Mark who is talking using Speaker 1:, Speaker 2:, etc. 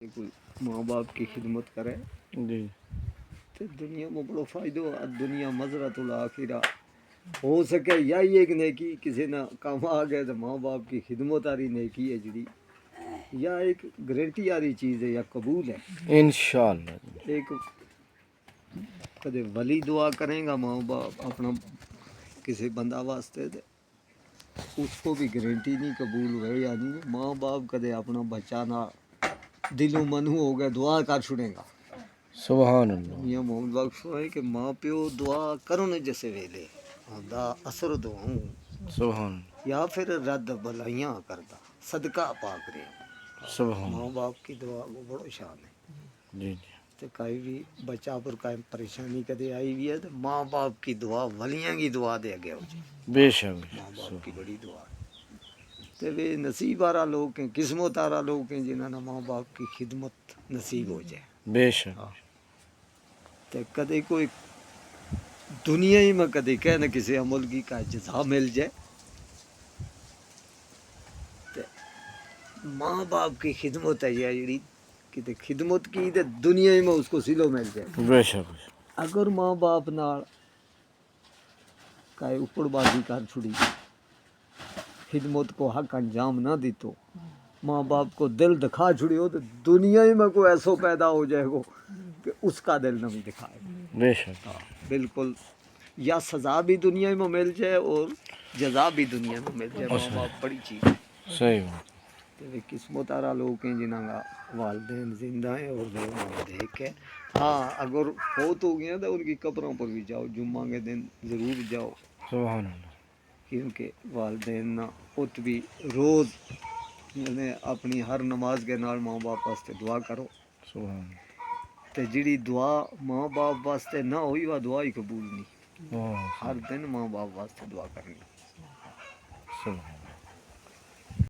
Speaker 1: کوئی ماں باپ کی خدمت کرے
Speaker 2: جی
Speaker 1: تو دنیا میں بڑا فائدہ ہو. دنیا مزرعۃ الآخرہ ہو سکے یا ایک نیکی کسی نہ کام آ گئے تو ماں باپ کی خدمت آ رہی نیکی ہے جڑی یا ایک گارنٹی آ رہی چیز ہے یا قبول ہے
Speaker 2: انشاءاللہ.
Speaker 1: ایک کدے ولی دعا کریں گا ماں باپ اپنا کسی بندہ واسطے دے اس کو بھی گارنٹی نہیں قبول ہوئے یا نہیں. ماں باپ کدے اپنا بچہ نہ دلوں منو ہو گیا دعا کر چھڑے گا.
Speaker 2: سبحان اللہ.
Speaker 1: میاں محمد بخش ہے کہ ماں پیو دعا کرن جیسے ویلے دا اثر دعاؤں
Speaker 2: سبحان
Speaker 1: یا پھر رد بلائیاں کردا صدقہ پاک رہے.
Speaker 2: سبحان.
Speaker 1: ماں باپ کی دعا وہ بڑو شان ہے.
Speaker 2: جی جی
Speaker 1: تو کئی بھی بچہ پر کہیں پریشانی کدے آئی بھی ہے تو ماں باپ کی دعا ولیاں کی دعا دے آگے ہو جائے.
Speaker 2: بے شک.
Speaker 1: ماں باپ کی بڑی دعا ہے. تو وہ نصیب آرہ لوگ ہیں قسمت آرہ لوگ ہیں جنہوں نے ماں باپ کی خدمت نصیب ہو جائے.
Speaker 2: بے شک.
Speaker 1: ہاں تو کدے کوئی دنیا ہی میں کدے کہ نہ کسی عمل کی کا جزا مل جائے تو ماں باپ کی خدمت ہے یہ جڑی کہ خدمت کی تو دنیا ہی میں اس کو سلو مل جائے.
Speaker 2: بے شک.
Speaker 1: اگر ماں باپ نال کائے اوپر بازی کر چھڑی خدمت کو حق انجام نہ دیتو ماں باپ کو دل دکھا چھڑی ہو تو دنیا ہی میں کوئی ایسو پیدا ہو جائے گا کہ اس کا دل نہ بھی دکھائے گا.
Speaker 2: بے شک.
Speaker 1: ہاں بالکل یا سزا بھی دنیا میں مل جائے اور جزا بھی دنیا میں مل جائے. ماں باپ بڑی چیز ہے.
Speaker 2: صحیح بات.
Speaker 1: تو قسمت آرہ لوگ ہیں جنہاں کا والدین زندہ ہیں اور لوگ دیکھ کے ہاں اگر فوت ہو گیا تو ان کی قبروں پر بھی جاؤ جمعہ کے دن ضرور جاؤ
Speaker 2: سبحان اللہ.
Speaker 1: کیونکہ والدین نہ ات بھی روز یعنی اپنی ہر نماز کے نال ماں باپ واسطے دعا کرو.
Speaker 2: سبحان
Speaker 1: تے جڑی دعا ماں باپ واسطے نہ ہوئی وہ دعا ہی قبول نہیں.
Speaker 2: اللہ.
Speaker 1: ہر دن ماں باپ واسطے دعا کرنی.
Speaker 2: سبحان.